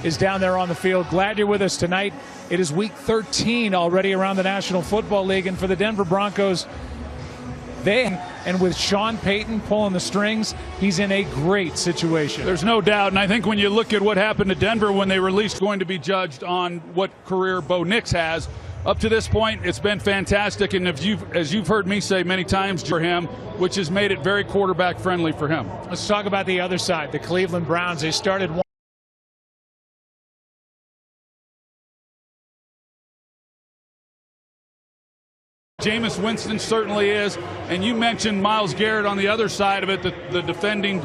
is down there on the field. Glad you're with us tonight. It is week 13 already around the National Football League, and for the Denver Broncos, and with Sean Payton pulling the strings, he's in a great situation. There's no doubt, and I think when you look at what happened to Denver when they released, going to be judged on what career Bo Nix has. Up to this point, it's been fantastic, and as you've heard me say many times, for him, which has made it very quarterback friendly for him. Let's talk about the other side, the Cleveland Browns. They started one. Jameis Winston certainly is, and you mentioned Myles Garrett on the other side of it, the defending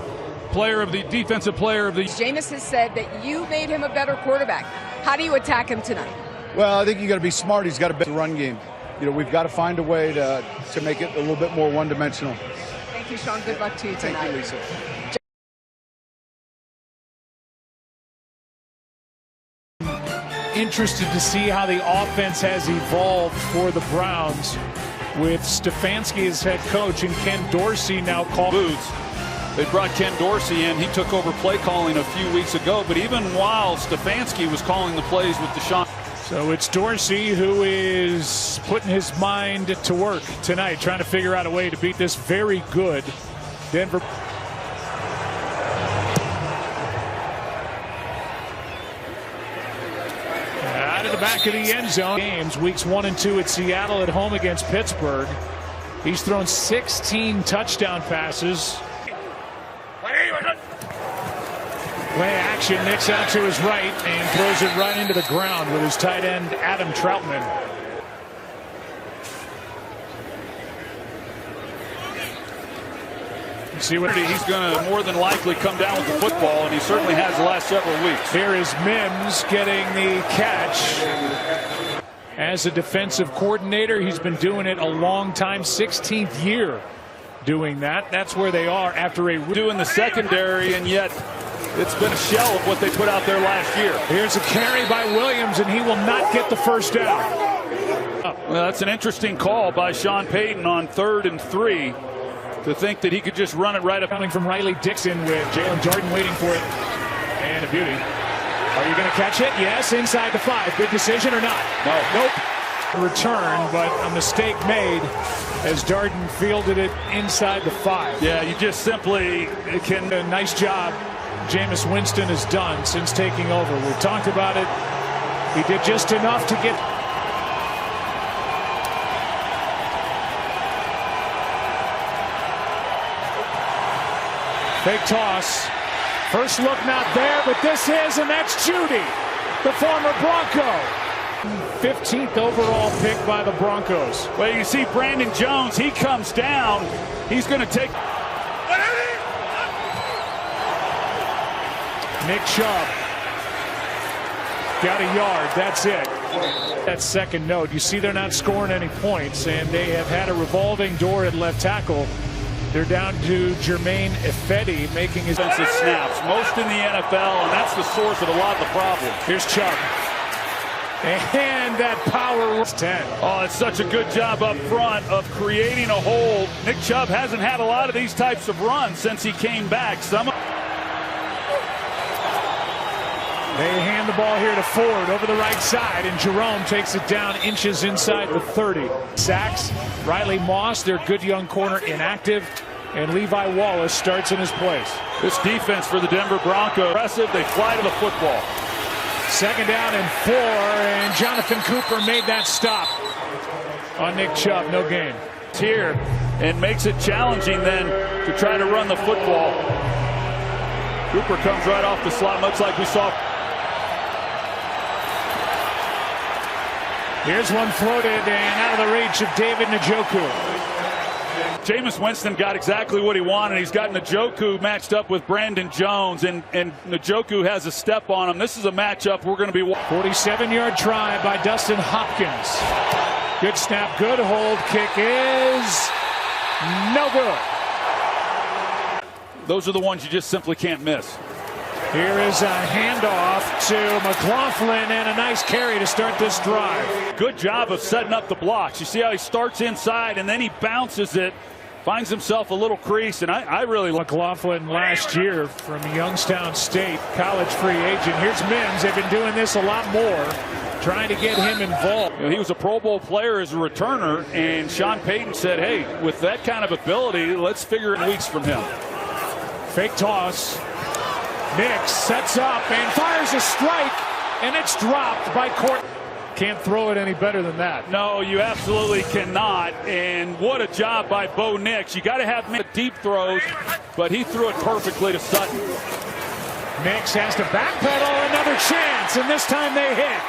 player of the defensive player of the. Jameis has said that you made him a better quarterback. How do you attack him tonight? Well, I think you got to be smart. He's got to bet the run game. You know, we've got to find a way to make it a little bit more one-dimensional. Thank you, Sean. Good luck to you tonight. Thank you, Lisa. Interested to see how the offense has evolved for the Browns with Stefanski as head coach and Ken Dorsey now calling. They brought Ken Dorsey in. He took over play calling a few weeks ago, but even while Stefanski was calling the plays with Deshaun. So it's Dorsey who is putting his mind to work tonight, trying to figure out a way to beat this very good Denver. Out of the back of the end zone. Games weeks 1 and 2 at Seattle, at home against Pittsburgh. He's thrown 16 touchdown passes. Play action, Nick's out to his right and throws it right into the ground with his tight end Adam Troutman. See what he's going to more than likely come down with the football, and he certainly has the last several weeks. Here is Mims getting the catch. As a defensive coordinator, he's been doing it a long time, 16th year doing that. That's where they are after a doing the secondary, and yet it's been a shell of what they put out there last year. Here's a carry by Williams, and he will not get the first down. Well, that's an interesting call by Sean Payton on 3rd and 3 to think that he could just run it right up. Coming from Riley Dixon with Jalen Jordan waiting for it. And a beauty. Are you going to catch it? Yes, inside the 5. Big decision or not? No. Nope. Return, but a mistake made as Darden fielded it inside the 5. Yeah, you just simply can. A nice job Jameis Winston has done since taking over. We've talked about it. He did just enough to get. Fake toss. First look not there, but this is, and that's Judy, the former Bronco. 15th overall pick by the Broncos. Well, you see Brandon Jones, he comes down. He's going to take. Nick Chubb got a yard. That's it. That second note. You see they're not scoring any points, and they have had a revolving door at left tackle. They're down to Jermaine Ifedi making his defensive snaps, most in the NFL, and that's the source of a lot of the problem. Here's Chubb. And that power was 10. Oh, it's such a good job up front of creating a hole. Nick Chubb hasn't had a lot of these types of runs since he came back. They hand the ball here to Ford over the right side, and Jerome takes it down inches inside the 30. Sacks, Riley Moss, their good young corner, inactive, and Levi Wallace starts in his place. This defense for the Denver Broncos, impressive. They fly to the football. 2nd down and 4, and Jonathan Cooper made that stop on Nick Chubb. No gain. Here, and makes it challenging then to try to run the football. Cooper comes right off the slot, much like we saw. Here's one floated and out of the reach of David Njoku. Jameis Winston got exactly what he wanted. He's got Njoku matched up with Brandon Jones, and Njoku has a step on him. This is a matchup we're going to be. 47-yard try by Dustin Hopkins. Good snap, good hold. Kick is no good. Those are the ones you just simply can't miss. Here is a handoff to McLaughlin, and a nice carry to start this drive. Good job of setting up the blocks. You see how he starts inside and then he bounces it finds himself a little crease, and I really like McLaughlin last year from Youngstown State, college free agent. Here's Mims. They've been doing this a lot more, trying to get him involved. He was a Pro Bowl player as a returner, and Sean Payton said, hey, with that kind of ability, let's figure it weeks from him. Fake toss. Nix sets up and fires a strike, and it's dropped by Court. Can't throw it any better than that. No, you absolutely cannot. And what a job by Bo Nix. You got to have deep throws, but he threw it perfectly to Sutton. Nix has to backpedal, another chance, and this time they hit.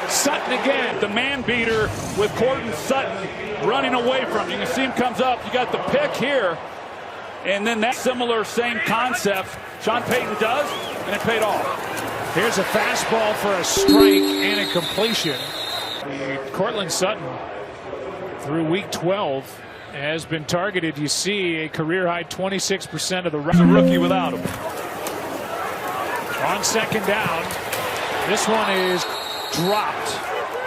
Sutton again. The man beater with Cortland Sutton running away from him. You can see him comes up. You got the pick here. And then that similar same concept Sean Payton does, and it paid off. Here's a fastball for a strike and a completion. Cortland Sutton, through week 12, has been targeted. You see a career-high 26% of the a rookie without him. On second down, this one is dropped.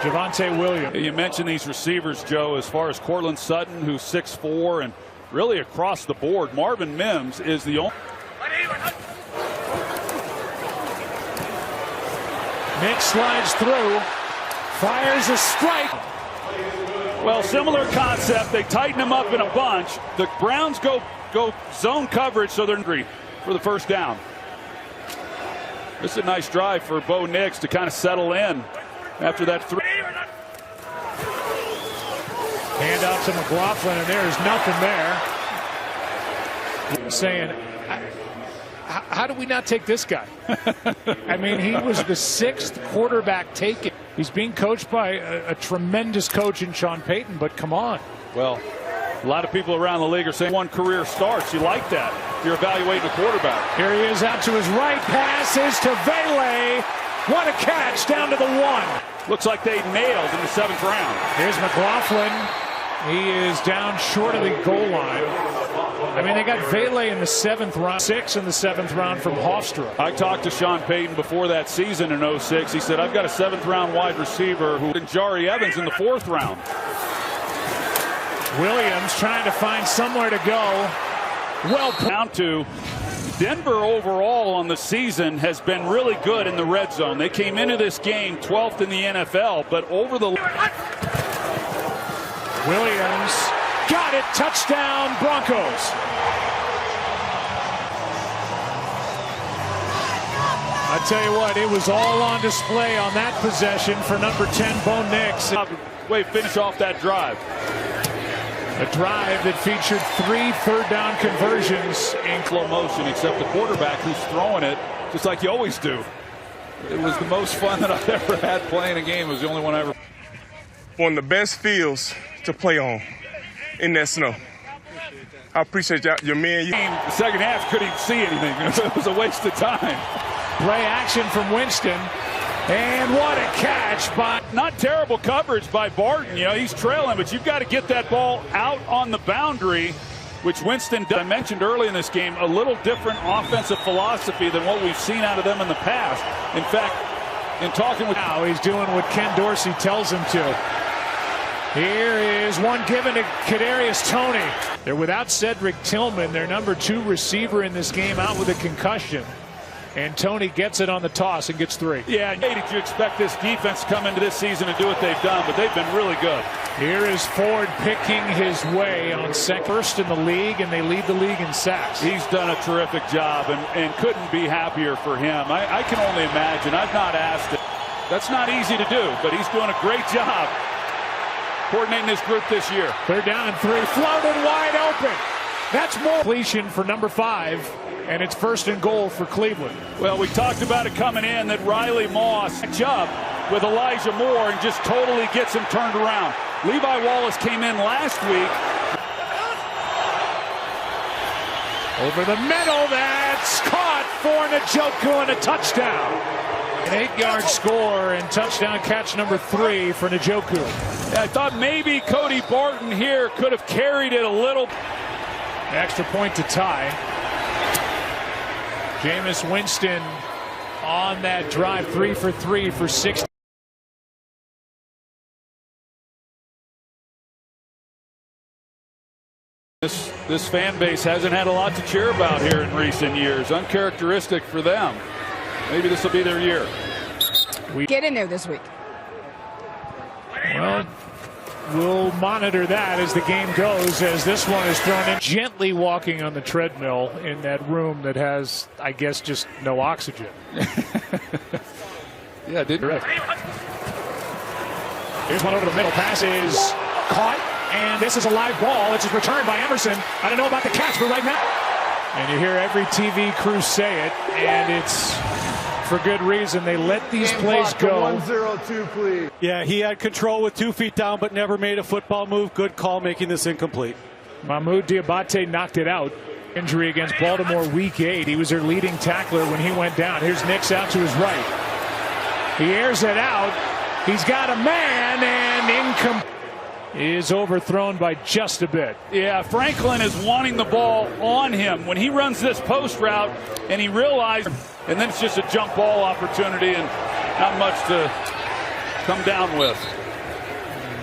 Javonte Williams. You mentioned these receivers, Joe, as far as Cortland Sutton, who's 6'4", and really across the board. Marvin Mims is the only. Nix slides through, fires a strike. Well, similar concept. They tighten him up in a bunch. The Browns go zone coverage, so they're angry for the first down. This is a nice drive for Bo Nix to kind of settle in after that three. Hand out to McLaughlin, and there's nothing there. Saying, how do we not take this guy? I mean, he was the 6th quarterback taken. He's being coached by a tremendous coach in Sean Payton, but come on. Well, a lot of people around the league are saying one career starts. You like that. You're evaluating a quarterback. Here he is out to his right. Pass is to Vele. What a catch down to the 1. Looks like they nailed in the 7th round. Here's McLaughlin. He is down short of the goal line. I mean, they got Vele in the 7th round, 6 in the 7th round from Hofstra. I talked to Sean Payton before that season in 06. He said, I've got a 7th round wide receiver who and Jari Evans in the 4th round. Williams trying to find somewhere to go. Well, down to Denver overall on the season has been really good in the red zone. They came into this game 12th in the NFL, but over the Williams got it. Touchdown, Broncos. I tell you what, it was all on display on that possession for number 10, Bo Nix. Wait, finish off that drive. A drive that featured 3 third-down conversions in slow motion, except the quarterback who's throwing it, just like you always do. It was the most fun that I've ever had playing a game. It was the only one I ever. One of the best fields to play on in that snow. I appreciate your man. The second half couldn't even see anything. It was a waste of time. Play action from Winston. And what a catch by... Not terrible coverage by Barton. You know, he's trailing, but you've got to get that ball out on the boundary, which Winston did. I mentioned early in this game, a little different offensive philosophy than what we've seen out of them in the past. In fact, in talking with... Now he's doing what Ken Dorsey tells him to. Here is one given to Kadarius Toney. They're without Cedric Tillman, their number 2 receiver in this game, out with a concussion. And Toney gets it on the toss and gets 3. Yeah, did you expect this defense to come into this season and do what they've done, but they've been really good. Here is Ford picking his way on first in the league, and they lead the league in sacks. He's done a terrific job and couldn't be happier for him. I can only imagine. I've not asked it. That's not easy to do, but he's doing a great job coordinating this group this year. 3rd down and 3, floated wide open. That's more completion for number 5. And it's 1st and goal for Cleveland. Well, we talked about it coming in that Riley Moss match up with Elijah Moore and just totally gets him turned around. Levi Wallace came in last week. Over the middle, that's caught for Njoku and a touchdown. An 8-yard score and touchdown catch number 3 for Njoku. I thought maybe Cody Barton here could have carried it a little. Extra point to tie. Jameis Winston on that drive, 3 for 3 for 60. This fan base hasn't had a lot to cheer about here in recent years. Uncharacteristic for them. Maybe this will be their year. We get in there this week. Well, we'll monitor that as the game goes, as this one is thrown in. Gently walking on the treadmill in that room that has, I guess, just no oxygen. Yeah, did right. Here's one over the middle. Pass is caught, and this is a live ball. It's returned by Emerson. I don't know about the catch, but right now. And you hear every TV crew say it, and it's for good reason. They let these plays go. 1-0-2, please. Yeah, he had control with 2 feet down, but never made a football move. Good call making this incomplete. Mahmoud Diabate knocked it out. Injury against Baltimore week 8. He was their leading tackler when he went down. Here's Nix out to his right. He airs it out. He's got a man, and incomplete. Is overthrown by just a bit. Yeah, Franklin is wanting the ball on him when he runs this post route, and he realized, and then it's just a jump ball opportunity and not much to come down with.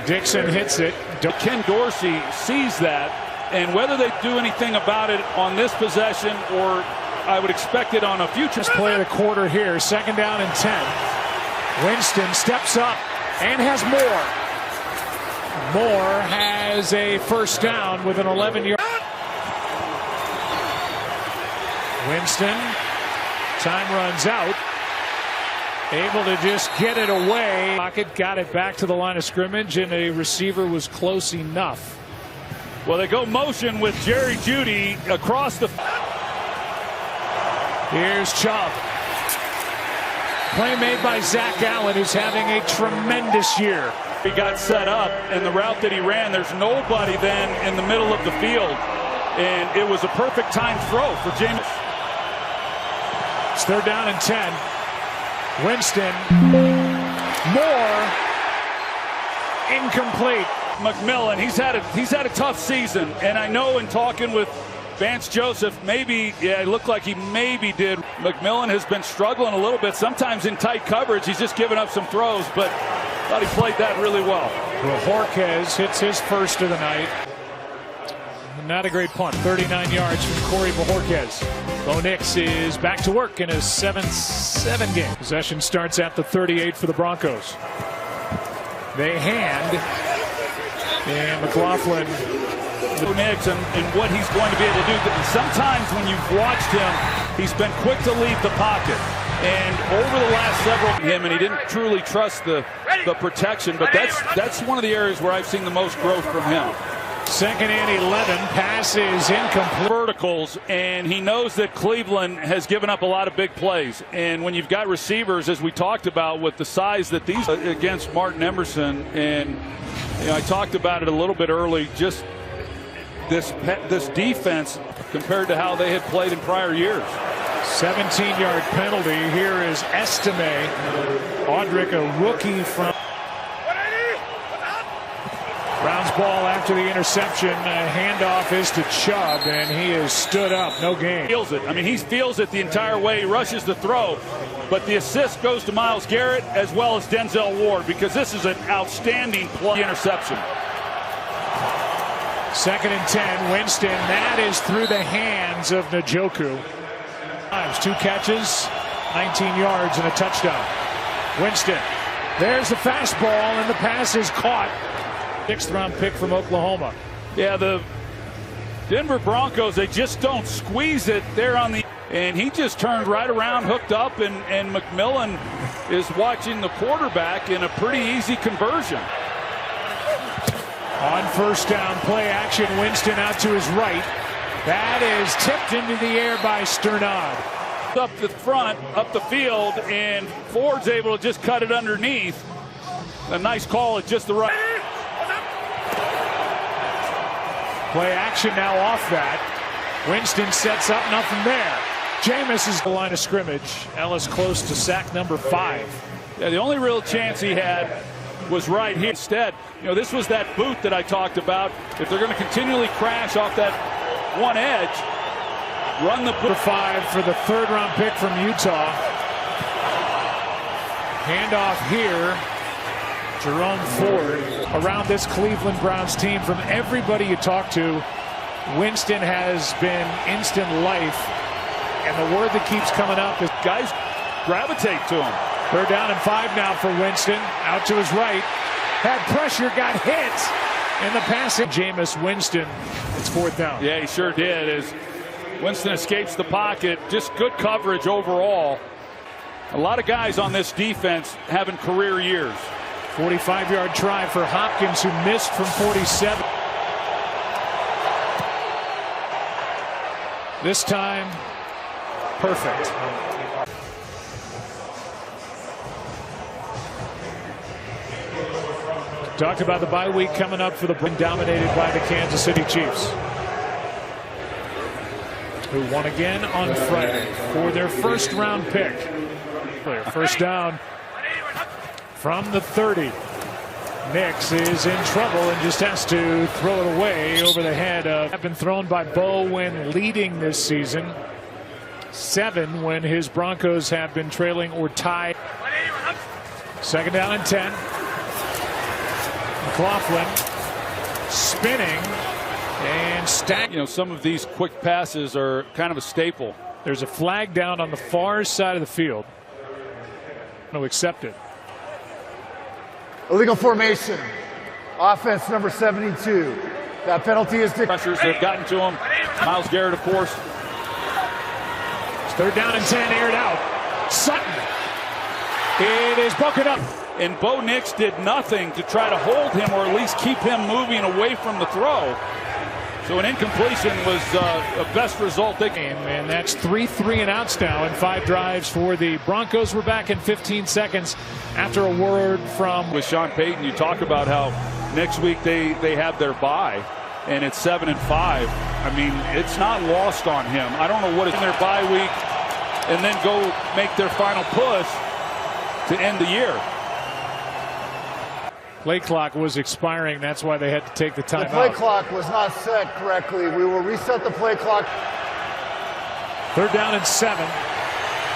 Dixon hits it. Ken Dorsey sees that, and whether they do anything about it on this possession, or I would expect it on a future play of the quarter here. 2nd down and 10. Winston steps up and has more. Moore has a first down with an 11-yard. Winston, time runs out. Able to just get it away. Pocket got it back to the line of scrimmage, and a receiver was close enough. Well, they go motion with Jerry Jeudy across the. Here's Chubb. Play made by Zach Allen, who's having a tremendous year. He got set up, and the route that he ran, there's nobody then in the middle of the field, and it was a perfect time throw for James. It's 3rd down and 10. Winston, Moore, incomplete. McMillan, he's had a tough season, and I know in talking with Vance Joseph, maybe, yeah, it looked like he maybe did. McMillan has been struggling a little bit, sometimes in tight coverage. He's just giving up some throws, but thought he played that really well. Bojorquez hits his first of the night. Not a great punt. 39 yards from Corey Bojorquez. Bo Nix is back to work in a 7-7 game. Possession starts at the 38 for the Broncos. They hand, and McLaughlin. Nix and what he's going to be able to do. Sometimes when you've watched him, he's been quick to leave the pocket. And over the last several, and he didn't truly trust the protection, but that's one of the areas where I've seen the most growth from him. 2nd and 11, pass is incomplete. Verticals, and he knows that Cleveland has given up a lot of big plays. And when you've got receivers, as we talked about, with the size that these against Martin Emerson, and I talked about it a little bit early, just this defense compared to how they had played in prior years. 17-yard penalty. Here is Estime. Audrick, a rookie from Browns ball after the interception. Handoff is to Chubb, and he is stood up. No gain. Feels it. I mean, he feels it the entire way. He rushes the throw, but the assist goes to Myles Garrett as well as Denzel Ward, because this is an outstanding play. Interception. 2nd and 10. Winston. That is through the hands of Njoku. 2 catches, 19 yards, and a touchdown. Winston. There's the fastball, and the pass is caught. 6th-round pick from Oklahoma. Yeah, the Denver Broncos, they just don't squeeze it there on the. And he just turned right around, hooked up, and McMillan is watching the quarterback in a pretty easy conversion. On 1st down, play action. Winston out to his right. That is tipped into the air by Sternad. Up the front, up the field, and Ford's able to just cut it underneath. A nice call at just the right. Play action now off that. Winston sets up, nothing there. Jameis is the line of scrimmage. Ellis close to sack number 5. Yeah, the only real chance he had was right here. Instead, this was that boot that I talked about. If they're going to continually crash off that one edge, run the boot. 5 for the 3rd-round pick from Utah. Handoff here. Jerome Ford. Around this Cleveland Browns team, from everybody you talk to, Winston has been instant life, and the word that keeps coming up is Guys gravitate to him. 3rd down and 5 now for Winston. Out to his right. Had pressure, got hit. And the passing. Jameis Winston. It's 4th down. Yeah, he sure did. As Winston escapes the pocket. Just good coverage overall. A lot of guys on this defense having career years. 45-yard try for Hopkins, who missed from 47. This time, perfect. Talked about the bye week coming up for the dominated by the Kansas City Chiefs, who won again on Friday for their 1st round pick. 1st down from the 30. Nix is in trouble and just has to throw it away over the head of. Have been thrown by Bo when leading this season. 7 when his Broncos have been trailing or tied. 2nd down and 10. McLaughlin spinning and stack. You know, some of these quick passes are kind of a staple. There's a flag down on the far side of the field. No, accept it. Illegal formation. Offense number 72. That penalty is pressures have gotten to him. Myles Garrett, of course. It's 3rd down and 10, aired out. Sutton. It is broken up. And Bo Nix did nothing to try to hold him or at least keep him moving away from the throw. So an incompletion was a best result they came. And that's 3 3-and-outs now and 5 drives for the Broncos. We're back in 15 seconds after a word from. With Sean Payton, you talk about how next week they have their bye, and it's 7 and 5. I mean, it's not lost on him. I don't know what is in their bye week and then go make their final push to end the year. Play clock was expiring. That's why they had to take the time out. The play clock was not set correctly. We will reset the play clock. 3rd down and 7.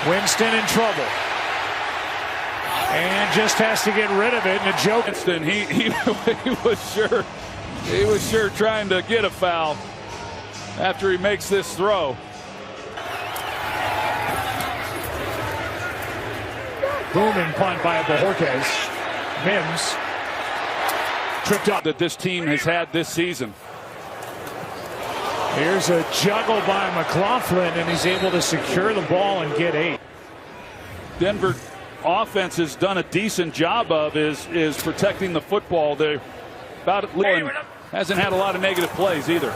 Winston in trouble. And just has to get rid of it. And a joke. Winston, he was sure trying to get a foul after he makes this throw. Booming punt by Bojorquez. Mims tripped up. That this team has had this season. Here's a juggle by McLaughlin, and he's able to secure the ball and get 8. Denver offense has done a decent job of is protecting the football. They're about and hasn't had a lot of negative plays either.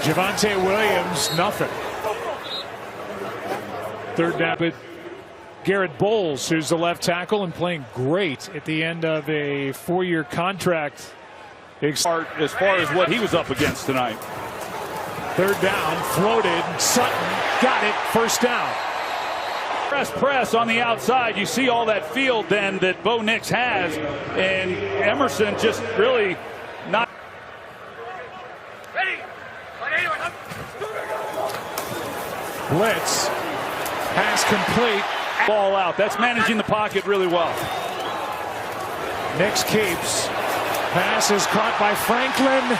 Javonte Williams, nothing. 3rd down, but Garrett Bowles, who's the left tackle and playing great at the end of a 4-year contract. As far as what he was up against tonight. 3rd down, floated. Sutton got it. 1st down. Press on the outside. You see all that field then that Bo Nix has, and Emerson just really not. Blitz. Pass complete. Ball out. That's managing the pocket really well. Nix keeps. Pass is caught by Franklin.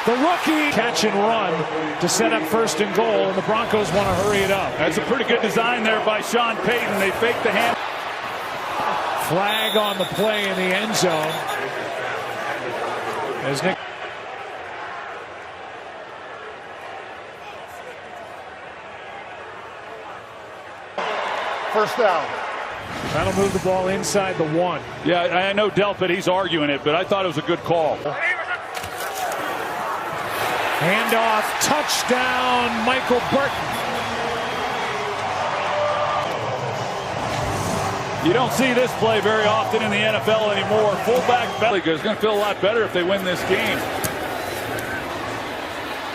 The rookie. Catch and run to set up 1st and goal, and the Broncos want to hurry it up. That's a pretty good design there by Sean Payton. They fake the hand. Flag on the play in the end zone. As Nick. First down. That'll move the ball inside the 1. Yeah, I know Delpit, he's arguing it, but I thought it was a good call. Handoff, touchdown, Michael Burton. You don't see this play very often in the NFL anymore. Fullback belly is going to feel a lot better if they win this game.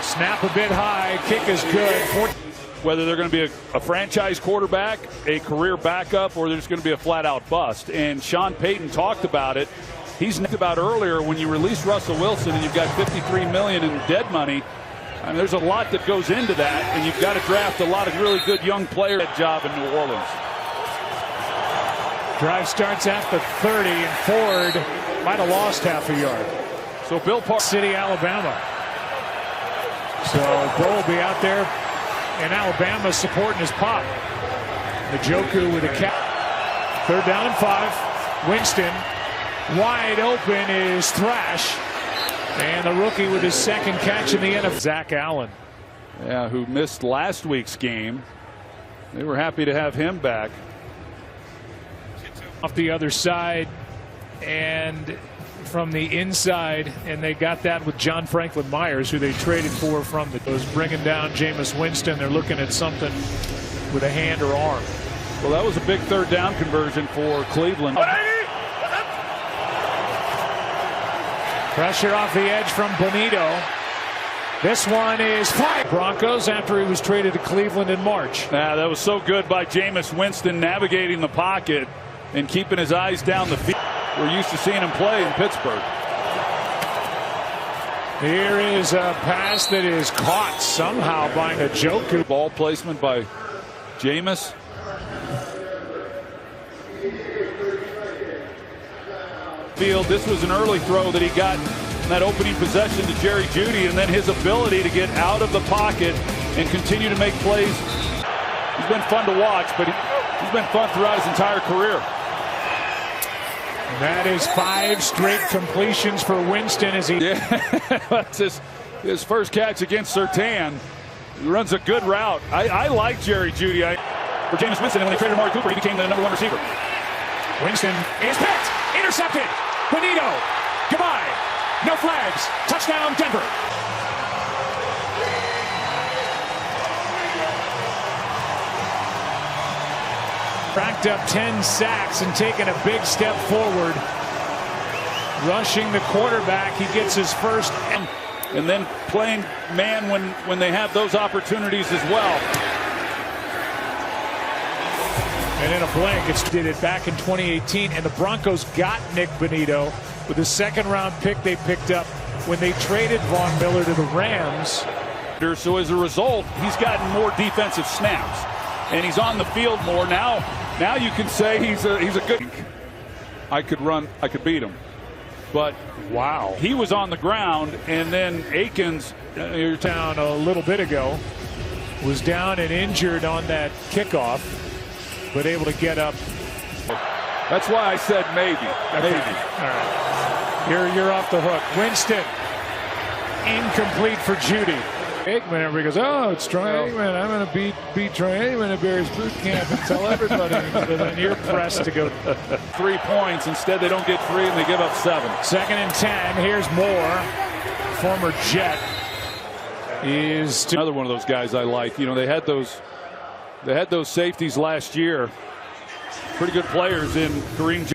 Snap a bit high, kick is good. Whether they're going to be a franchise quarterback, a career backup, or they're just going to be a flat-out bust. And Sean Payton talked about it. He's talked about earlier when you release Russell Wilson and you've got $53 million in dead money. I mean, there's a lot that goes into that, and you've got to draft a lot of really good young players. That job in New Orleans. Drive starts at the 30, and Ford might have lost half a yard. So Bill Park, City, Alabama. So Bo will be out there in Alabama supporting his pop. Njoku with a catch. 3rd down and 5. Winston wide open is Thrash. And the rookie with his 2nd catch in the NFL. Zach Allen. Yeah, who missed last week's game. They were happy to have him back. Off the other side and from the inside, and they got that with John Franklin Myers, who they traded for from the was bringing down Jameis Winston. They're looking at something with a hand or arm. Well, that was a big 3rd down conversion for Cleveland. Pressure off the edge from Bonito. This one is fired. Broncos after he was traded to Cleveland in March. That was so good by Jameis Winston, navigating the pocket and keeping his eyes down the field. We're used to seeing him play in Pittsburgh. Here is a pass that is caught somehow by Njoku. Ball placement by Jameis. This was an early throw that he got in that opening possession to Jerry Jeudy, and then his ability to get out of the pocket and continue to make plays. He's been fun to watch, but he's been fun throughout his entire career. And that is 5 straight completions for Winston as he. Yeah, that's his first catch against Surtain. He runs a good route. I like Jerry Jeudy for Jameis Winston, and when they traded Amari Cooper, he became the #1 receiver. Winston is picked, intercepted. Bonito, goodbye. No flags. Touchdown, Denver. Racked up 10 sacks and taking a big step forward. Rushing the quarterback. He gets his first. And then playing man when they have those opportunities as well. And in a blink, it's did it back in 2018. And the Broncos got Nick Bonito with a 2nd-round pick they picked up when they traded Von Miller to the Rams. So as a result, he's gotten more defensive snaps, and he's on the field more now. Now you can say he's a good. I could beat him, but wow, he was on the ground, and then Akins down a little bit ago was down and injured on that kickoff, but able to get up. That's why I said maybe. Okay. Maybe. All right. You're off the hook. Winston incomplete for Jeudy. Aikman, everybody goes, oh, it's Troy Aikman. I'm going to beat Troy Aikman at Bears boot camp and tell everybody. But then you're pressed to go 3 points. Instead, they don't get 3 and they give up 7. 2nd and 10. Here's Moore, former Jet. Is another one of those guys I like. You know, they had those safeties last year. Pretty good players in Kareem.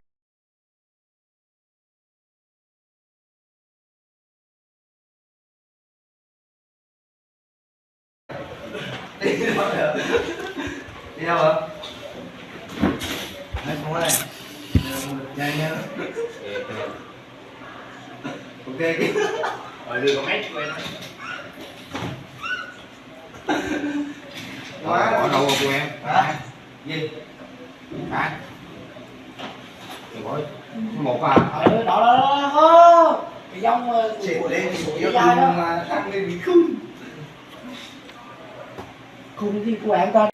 Đi đâu hả? Hai con đây. Nhanh nha. Ok. Đưa con mét quay nó. Bỏ đâu của em? Hả? Gì? Hả? Bỏ một à? Đó. Cái dòng chạy lên thì tăng lên bị khung. khung thì của em ta